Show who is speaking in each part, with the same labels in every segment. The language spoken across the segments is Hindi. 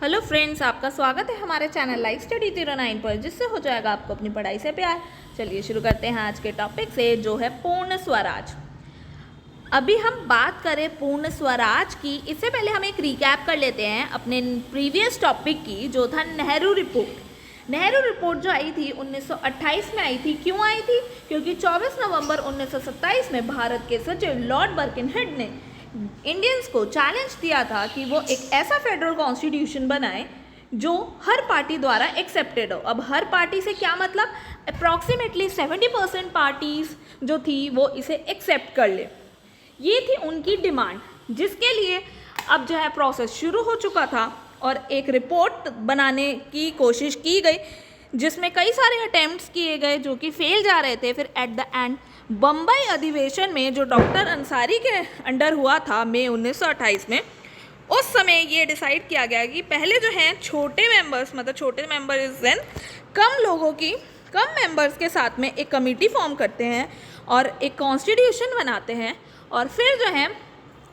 Speaker 1: हेलो फ्रेंड्स, आपका स्वागत है हमारे चैनल लाइफ स्टडी 09 पर, जिससे हो जाएगा आपको अपनी पढ़ाई से प्यार। चलिए शुरू करते हैं आज के टॉपिक से, जो है पूर्ण स्वराज। अभी हम बात करें पूर्ण स्वराज की, इससे पहले हम एक रिकैप कर लेते हैं अपने प्रीवियस टॉपिक की, जो था नेहरू रिपोर्ट। नेहरू रिपोर्ट जो आई थी 1928 में आई थी। क्यों आई थी? क्योंकि 24 नवंबर 1927 में भारत के सचिव लॉर्ड बर्किनहेड ने इंडियंस को चैलेंज दिया था कि वो एक ऐसा फेडरल कॉन्स्टिट्यूशन बनाए जो हर पार्टी द्वारा एक्सेप्टेड हो। अब हर पार्टी से क्या मतलब? अप्रॉक्सीमेटली 70% पार्टीज जो थी वो इसे एक्सेप्ट कर ले। ये थी उनकी डिमांड, जिसके लिए अब जो है प्रोसेस शुरू हो चुका था और एक रिपोर्ट बनाने की कोशिश की गई, जिसमें कई सारे अटेम्प्ट्स किए गए जो कि फेल जा रहे थे। फिर एट द एंड बम्बई अधिवेशन में, जो डॉक्टर अंसारी के अंडर हुआ था मई 1928 में, उस समय ये डिसाइड किया गया कि पहले जो हैं छोटे मेंबर्स, मतलब छोटे मेंबर इज देन कम लोगों की, कम मेंबर्स के साथ में एक कमेटी फॉर्म करते हैं और एक कॉन्स्टिट्यूशन बनाते हैं, और फिर जो है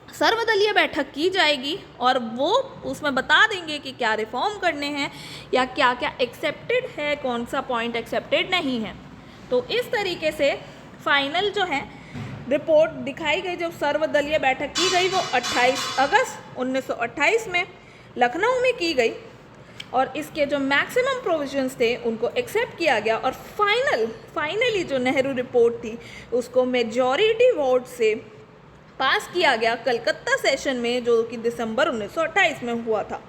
Speaker 1: सर्वदलीय बैठक की जाएगी और वो उसमें बता देंगे कि क्या रिफॉर्म करने हैं या क्या क्या एक्सेप्टेड है, कौन सा पॉइंट एक्सेप्टेड नहीं है। तो इस तरीके से फाइनल जो है रिपोर्ट दिखाई गई। जब सर्वदलीय बैठक की गई वो 28 अगस्त 1928 में लखनऊ में की गई और इसके जो मैक्सिमम प्रोविजंस थे उनको एक्सेप्ट किया गया और फाइनली जो नेहरू रिपोर्ट थी उसको मेजॉरिटी वोट से पास किया गया कलकत्ता सेशन में, जो कि दिसंबर 1928 में हुआ था।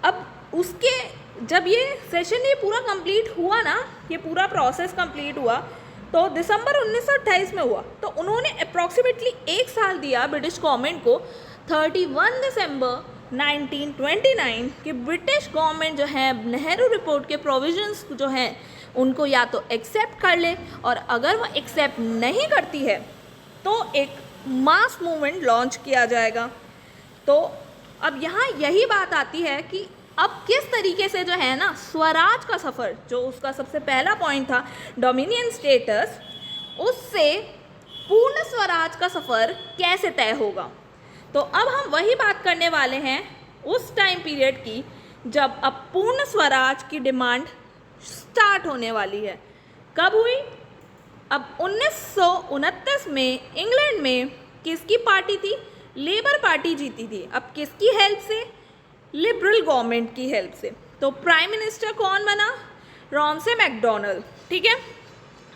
Speaker 1: अब उसके जब ये सेशन ये पूरा कंप्लीट हुआ ना, ये पूरा प्रोसेस कंप्लीट हुआ तो दिसंबर 1928 में हुआ, तो उन्होंने अप्रॉक्सीमेटली एक साल दिया ब्रिटिश गवर्नमेंट को। 31 दिसंबर 1929 कि ब्रिटिश गवर्नमेंट जो है नेहरू रिपोर्ट के प्रोविजंस जो हैं उनको या तो एक्सेप्ट कर ले, और अगर वो एक्सेप्ट नहीं करती है तो एक मास मूवमेंट लॉन्च किया जाएगा। तो अब यहाँ यही बात आती है कि अब किस तरीके से जो है ना स्वराज का सफ़र, जो उसका सबसे पहला पॉइंट था डोमिनियन स्टेटस, उससे पूर्ण स्वराज का सफ़र कैसे तय होगा। तो अब हम वही बात करने वाले हैं उस टाइम पीरियड की जब अब पूर्ण स्वराज की डिमांड स्टार्ट होने वाली है। कब हुई? अब 1929 में इंग्लैंड में किसकी पार्टी थी? लेबर पार्टी जीती थी। अब किसकी हेल्प से? लिबरल गवर्नमेंट की हेल्प से। तो प्राइम मिनिस्टर कौन बना? रॉमसे मैकडोनल्ड। ठीक है।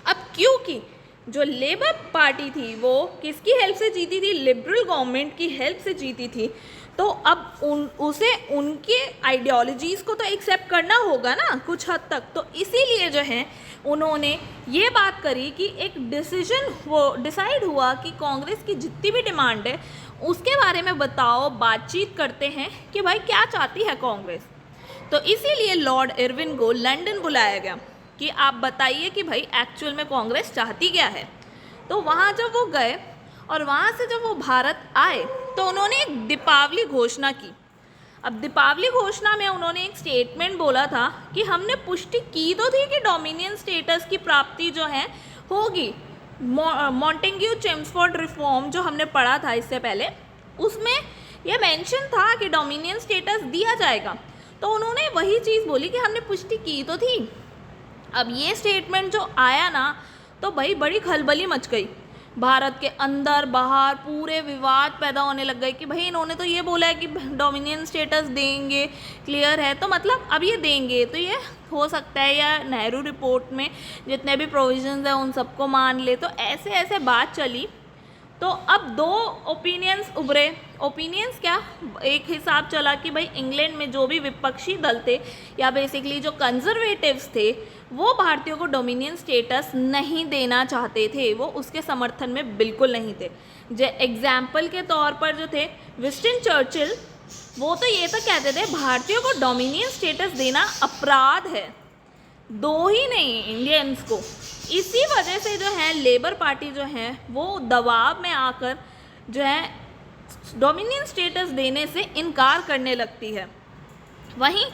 Speaker 1: अब क्योंकि जो लेबर पार्टी थी वो किसकी हेल्प से जीती थी? लिबरल गवर्नमेंट की हेल्प से जीती थी। तो अब उसे उनके आइडियोलॉजीज़ को तो एक्सेप्ट करना होगा ना कुछ हद तक। तो इसीलिए जो है उन्होंने ये बात करी कि एक डिसीजन वो डिसाइड हुआ कि कांग्रेस की जितनी भी डिमांड है उसके बारे में बताओ, बातचीत करते हैं कि भाई क्या चाहती है कांग्रेस। तो इसीलिए लॉर्ड इरविन को लंदन बुलाया गया कि आप बताइए कि भाई एक्चुअल में कांग्रेस चाहती क्या है। तो वहाँ जब वो गए और वहाँ से जब वो भारत आए तो उन्होंने एक दीपावली घोषणा की। अब दीपावली घोषणा में उन्होंने एक स्टेटमेंट बोला था कि हमने पुष्टि की तो थी कि डोमिनियन स्टेटस की प्राप्ति जो है होगी। मॉन्टेग्यू चेम्सफोर्ड रिफॉर्म जो हमने पढ़ा था इससे पहले, उसमें यह मेंशन था कि डोमिनियन स्टेटस दिया जाएगा। तो उन्होंने वही चीज़ बोली कि हमने पुष्टि की तो थी। अब ये स्टेटमेंट जो आया ना, तो भाई बड़ी खलबली मच गई। भारत के अंदर बाहर पूरे विवाद पैदा होने लग गए कि भाई इन्होंने तो ये बोला है कि डोमिनियन स्टेटस देंगे, क्लियर है, तो मतलब अब ये देंगे तो ये हो सकता है या नेहरू रिपोर्ट में जितने भी प्रोविजंस हैं उन सबको मान ले। तो ऐसे ऐसे बात चली। तो अब दो ओपिनियंस उभरे। ओपिनियंस क्या? एक हिसाब चला कि भाई इंग्लैंड में जो भी विपक्षी दल थे या बेसिकली जो कंजर्वेटिव्स थे वो भारतीयों को डोमिनियन स्टेटस नहीं देना चाहते थे, वो उसके समर्थन में बिल्कुल नहीं थे। जो एग्जाम्पल के तौर पर जो थे विंस्टन चर्चिल, वो तो ये तो कहते थे भारतीयों को डोमिनियन स्टेटस देना अपराध है, दो ही नहीं इंडियंस को। इसी वजह से जो है लेबर पार्टी जो है वो दबाव में आकर जो है डोमिनियन स्टेटस देने से इनकार करने लगती है। वहीं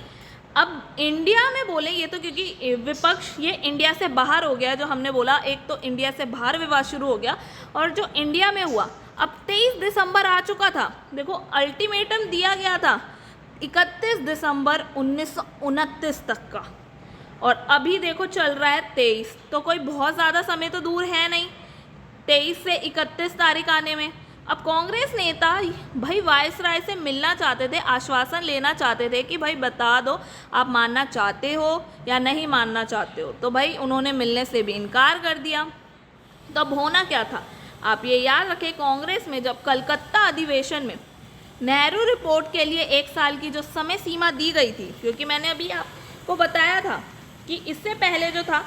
Speaker 1: अब इंडिया में बोले ये तो क्योंकि विपक्ष ये इंडिया से बाहर हो गया, जो हमने बोला एक तो इंडिया से बाहर विवाद शुरू हो गया, और जो इंडिया में हुआ अब 23 दिसंबर आ चुका था। देखो अल्टीमेटम दिया गया था 31 दिसंबर 1929 तक का, और अभी देखो चल रहा है 23, तो कोई बहुत ज़्यादा समय तो दूर है नहीं 23 से 31 तारीख आने में। अब कांग्रेस नेता भाई वायसराय से मिलना चाहते थे, आश्वासन लेना चाहते थे कि भाई बता दो आप मानना चाहते हो या नहीं मानना चाहते हो, तो भाई उन्होंने मिलने से भी इनकार कर दिया। तो अब होना क्या था, आप ये याद रखें, कांग्रेस में जब कलकत्ता अधिवेशन में नेहरू रिपोर्ट के लिए 1 साल की जो समय सीमा दी गई थी, क्योंकि मैंने अभी आपको बताया था कि इससे पहले जो था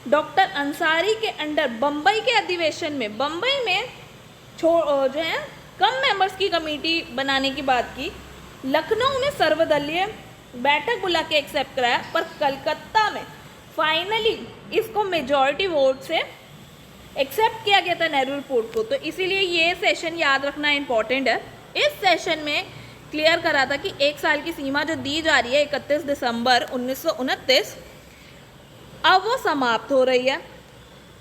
Speaker 1: डॉक्टर अंसारी के अंडर बम्बई के अधिवेशन में, बम्बई में जो है कम मेंबर्स की कमेटी बनाने की बात की, लखनऊ में सर्वदलीय बैठक बुला के एक्सेप्ट कराया, पर कलकत्ता में फाइनली इसको मेजॉरिटी वोट से एक्सेप्ट किया गया था नेहरू रिपोर्ट को। तो इसीलिए ये सेशन याद रखना इम्पॉर्टेंट है। इस सेशन में क्लियर करा था कि 1 साल की सीमा जो दी जा रही है 31 दिसंबर 1929, अब वो समाप्त हो रही है।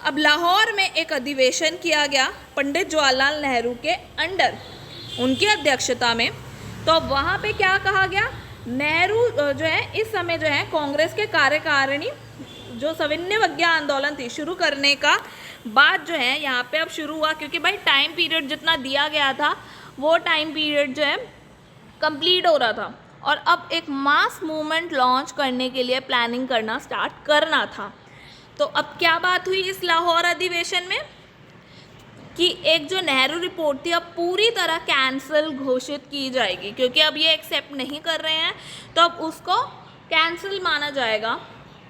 Speaker 1: अब लाहौर में एक अधिवेशन किया गया पंडित जवाहरलाल नेहरू के अंडर, उनकी अध्यक्षता में। तो अब वहाँ पे क्या कहा गया, नेहरू जो है इस समय जो है कांग्रेस के कार्यकारिणी जो सविनय आंदोलन थी शुरू करने का बात जो है यहाँ पे अब शुरू हुआ, क्योंकि भाई टाइम पीरियड जितना दिया गया था वो टाइम पीरियड जो है कंप्लीट हो रहा था, और अब एक मास मूवमेंट लॉन्च करने के लिए प्लानिंग करना स्टार्ट करना था। तो अब क्या बात हुई इस लाहौर अधिवेशन में कि एक जो नेहरू रिपोर्ट थी अब पूरी तरह कैंसिल घोषित की जाएगी, क्योंकि अब ये एक्सेप्ट नहीं कर रहे हैं, तो अब उसको कैंसिल माना जाएगा,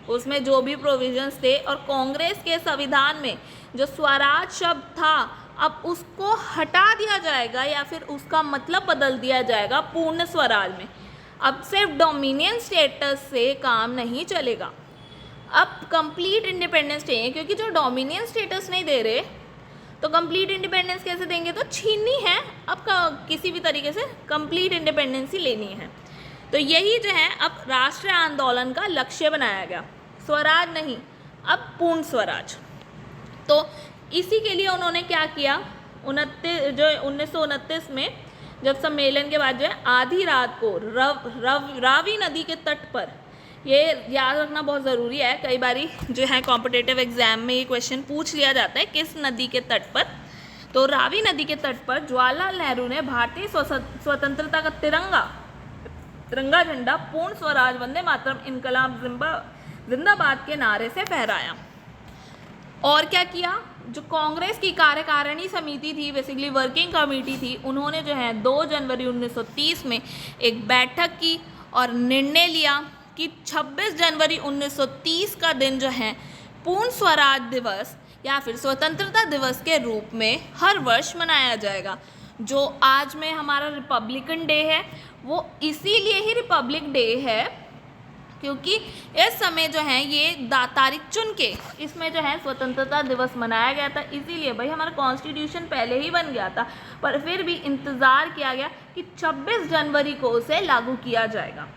Speaker 1: उसमें जो भी प्रोविजंस थे। और कांग्रेस के संविधान में जो स्वराज शब्द था अब उसको हटा दिया जाएगा या फिर उसका मतलब बदल दिया जाएगा पूर्ण स्वराज में। अब सिर्फ डोमिनियन स्टेटस से काम नहीं चलेगा, अब कंप्लीट इंडिपेंडेंस चाहिए, क्योंकि जो डोमिनियन स्टेटस नहीं दे रहे तो कंप्लीट इंडिपेंडेंस कैसे देंगे, तो छीननी है, अब किसी भी तरीके से कंप्लीट इंडिपेंडेंस ही लेनी है। तो यही जो है अब राष्ट्रीय आंदोलन का लक्ष्य बनाया गया, स्वराज नहीं अब पूर्ण स्वराज। तो इसी के लिए उन्होंने क्या किया, 1929 में जब सम्मेलन के बाद जो है आधी रात को रावी नदी के तट पर, ये याद रखना बहुत ज़रूरी है, कई बारी जो है कॉम्पिटिटिव एग्जाम में ये क्वेश्चन पूछ लिया जाता है किस नदी के तट पर, तो रावी नदी के तट पर जवाहरलाल नेहरू ने भारतीय स्वतंत्रता का तिरंगा झंडा पूर्ण स्वराज वंदे मातरम इनकलाब जिंदाबाद के नारे से फहराया। और क्या किया, जो कांग्रेस की कार्यकारिणी समिति थी, बेसिकली वर्किंग कमेटी थी, उन्होंने जो है 2 जनवरी 1930 में एक बैठक की और निर्णय लिया कि 26 जनवरी 1930 का दिन जो है पूर्ण स्वराज दिवस या फिर स्वतंत्रता दिवस के रूप में हर वर्ष मनाया जाएगा। जो आज में हमारा रिपब्लिकन डे है वो इसीलिए ही रिपब्लिक डे है क्योंकि इस समय जो है ये तारीख चुन के इसमें जो है स्वतंत्रता दिवस मनाया गया था। इसीलिए भाई हमारा कॉन्स्टिट्यूशन पहले ही बन गया था, पर फिर भी इंतज़ार किया गया कि 26 जनवरी को उसे लागू किया जाएगा।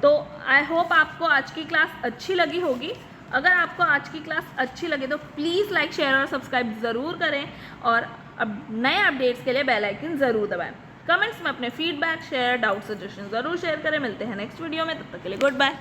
Speaker 1: तो आई होप आपको आज की क्लास अच्छी लगी होगी। अगर आपको आज की क्लास अच्छी लगे तो प्लीज़ लाइक, शेयर और सब्सक्राइब ज़रूर करें, और अब नए अपडेट्स के लिए बेल आइकन ज़रूर दबाएं। कमेंट्स में अपने फीडबैक, शेयर, डाउट, सजेशन ज़रूर शेयर करें। मिलते हैं नेक्स्ट वीडियो में, तब तक के लिए गुड बाय।